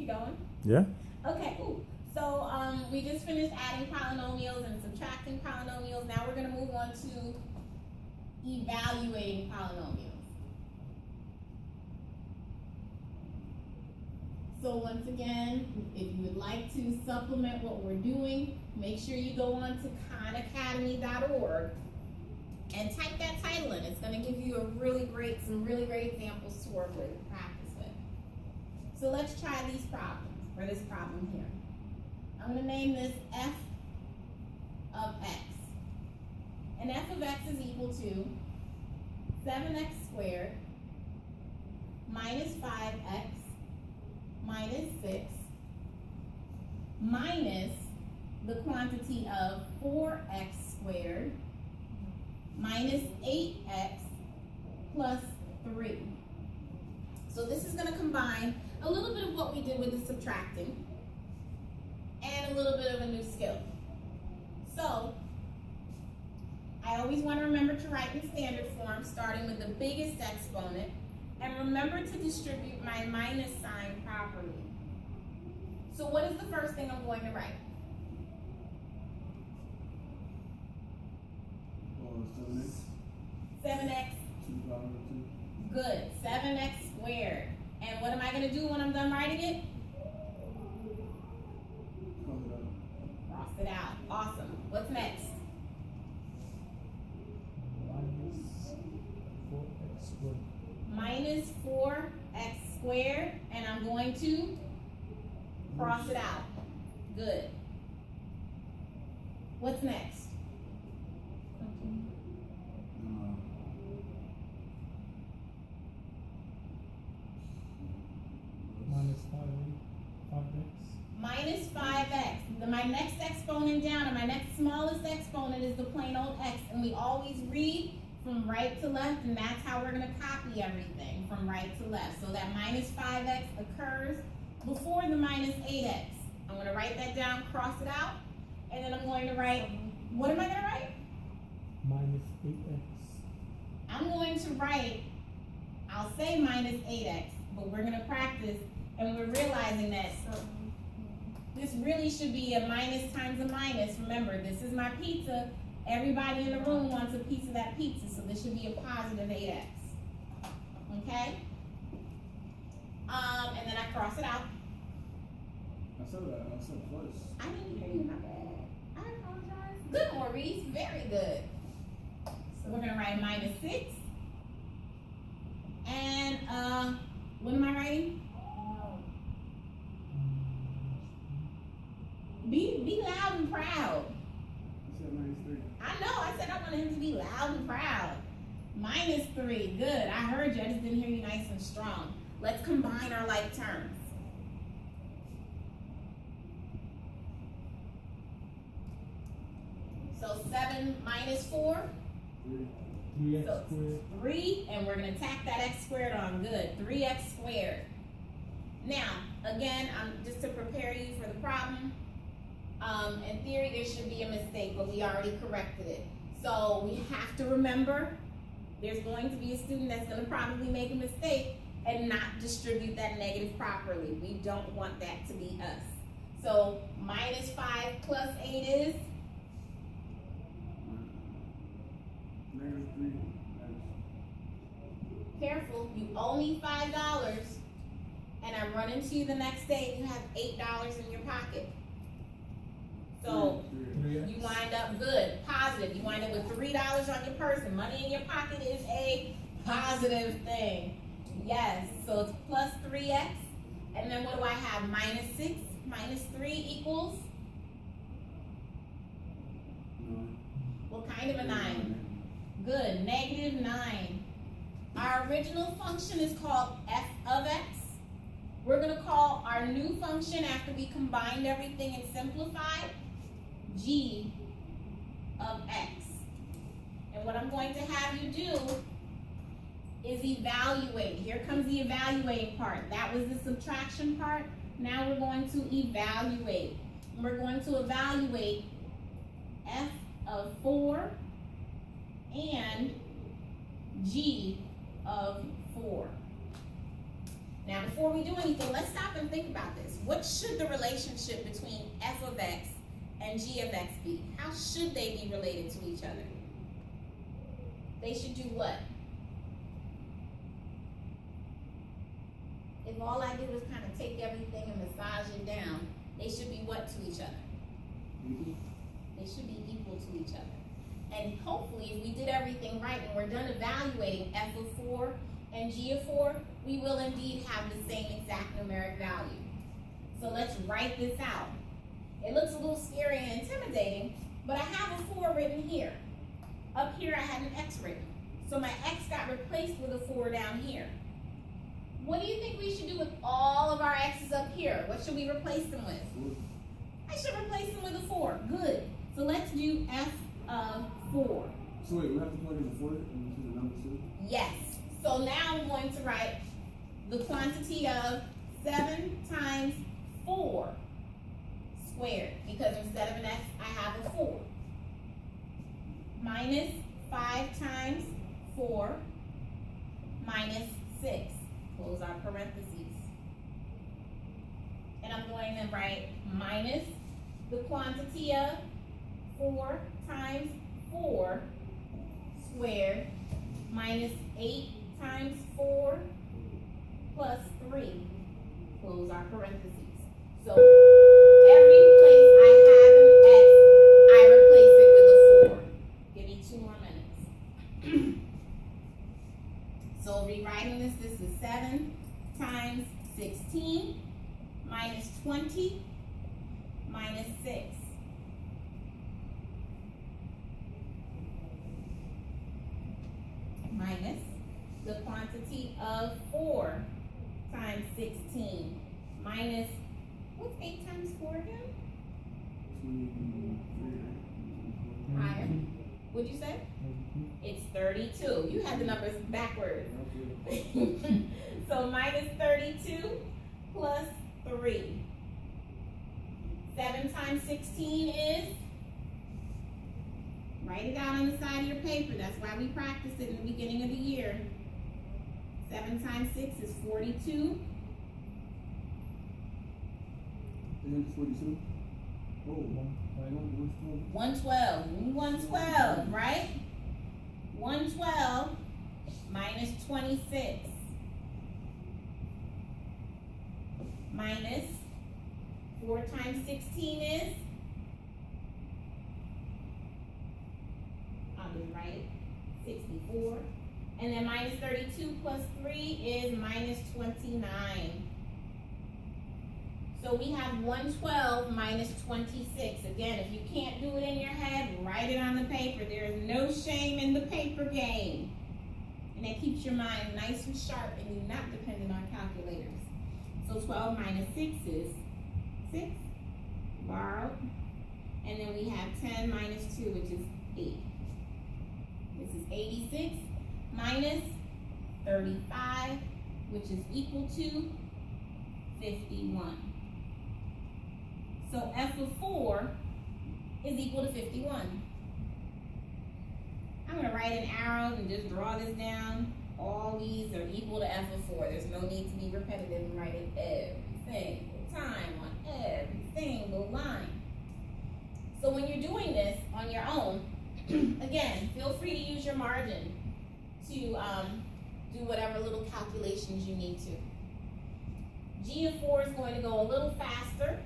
Keep going. Yeah. Okay, cool. So we just finished adding polynomials and subtracting polynomials. Now we're going to move on to evaluating polynomials. So once again, if you would like to supplement what we're doing, make sure you go on to khanacademy.org and type that title in. It's going to give you some really great examples to work with and practice with. So let's try these problems, or this problem here. I'm going to name this f of x. And f of x is equal to 7x squared minus 5x minus 6 minus the quantity of 4x squared minus 8x plus 3. So this is going to combine a little bit of what we did with the subtracting and a little bit of a new skill. So I always want to remember to write in standard form, starting with the biggest exponent, and remember to distribute my minus sign properly. So what is the first thing I'm going to write? 7x. Good. 7x squared. And what am I going to do when I'm done writing it? Cross it out. Awesome. What's next? Minus 4x squared, and I'm going to cross it out. Good. What's next? Minus 5x. My next exponent down, and my next smallest exponent is the plain old x, and we always read from right to left, and that's how we're going to copy everything, from right to left. So that minus 5x occurs before the minus 8x. I'm going to write that down, cross it out, and then I'm going to write, what am I going to write? Minus 8x. I'm going to write, I'll say minus 8x, but we're going to practice, and we're realizing that this really should be a minus times a minus. Remember, this is my pizza. Everybody in the room wants a piece of that pizza, so this should be a positive 8x. Okay? And then I cross it out. I said plus. I didn't hear you, my bad. I apologize. Good, Maurice. Very good. So we're going to write minus 6. And, what am I writing? Be loud and proud. I said minus 3. I know, I said I wanted him to be loud and proud. Minus 3, good. I heard you, I just didn't hear you nice and strong. Let's combine our like terms. So 7 minus 4? 3x So squared. 3, and we're going to tack that x squared on. Good, 3x squared. Now, again, just to prepare you for the problem, in theory there should be a mistake, but we already corrected it. So we have to remember there's going to be a student that's going to probably make a mistake and not distribute that negative properly. We don't want that to be us. So minus 5 plus 8 is? Negative 3. Careful, you owe me $5, and I run into you the next day and you have $8 in your pocket. So 3x. you wind up good, positive. You wind up with $3 on your person. Money in your pocket is a positive thing. Yes, so it's plus 3x. And then what do I have? Minus 6 minus 3 equals? What kind of a 9? Good, negative 9. Our original function is called f of x. We're going to call our new function after we combined everything and simplified g of x. And what I'm going to have you do is evaluate. Here comes the evaluating part. That was the subtraction part. Now we're going to evaluate. And we're going to evaluate f of 4 and g of 4. Now, before we do anything, let's stop and think about this. What should the relationship between f of x and g of x be? How should they be related to each other? They should do what? If all I do is kind of take everything and massage it down, they should be what to each other? Equal. They should be equal to each other. And hopefully, if we did everything right and we're done evaluating f of 4 and g of 4, we will indeed have the same exact numeric value. So let's write this out. It looks a little scary and intimidating, but I have a 4 written here. Up here, I had an x written. So my x got replaced with a 4 down here. What do you think we should do with all of our x's up here? What should we replace them with? 4. I should replace them with a 4. Good. So let's do f of 4. So wait, we have to plug in the 4 into the number 2? Yes. So now I'm going to write the quantity of 7 times 4 squared, because instead of an x, I have a 4. Minus 5 times 4 minus 6. Close our parentheses. And I'm going to write minus the quantity of 4 times 4 squared minus 8 times 4 plus 3. Close our parentheses. So every place I have an x, I replace it with a 4. Give me 2 more minutes. So rewriting this is 7 times 16 minus 20 minus 6. Minus the quantity of 4 times 16 minus, what's 8 times 4 again? 23. Higher. What'd you say? It's 32. You had the numbers backwards. So minus 32 plus 3. 7 times 16 is? Write it out on the side of your paper. That's why we practiced it in the beginning of the year. 7 times 6 is 42. And 42. Oh, 112. 112. 112, right? 112 minus 26 minus 4 times 16 is? I'll just write it. 64. And then minus 32 plus 3 is minus 29. So we have 112 minus 26. Again, if you can't do it in your head, write it on the paper. There is no shame in the paper game. And that keeps your mind nice and sharp and you're not dependent on calculators. So 12 minus 6 is 6. Borrowed. And then we have 10 minus 2, which is 8. This is 86 minus 35, which is equal to 51. So f of 4 is equal to 51. I'm going to write an arrow and just draw this down. All these are equal to f of 4. There's no need to be repetitive and write it every single time on every single line. So when you're doing this on your own, again, feel free to use your margin to do whatever little calculations you need to. G of 4 is going to go a little faster.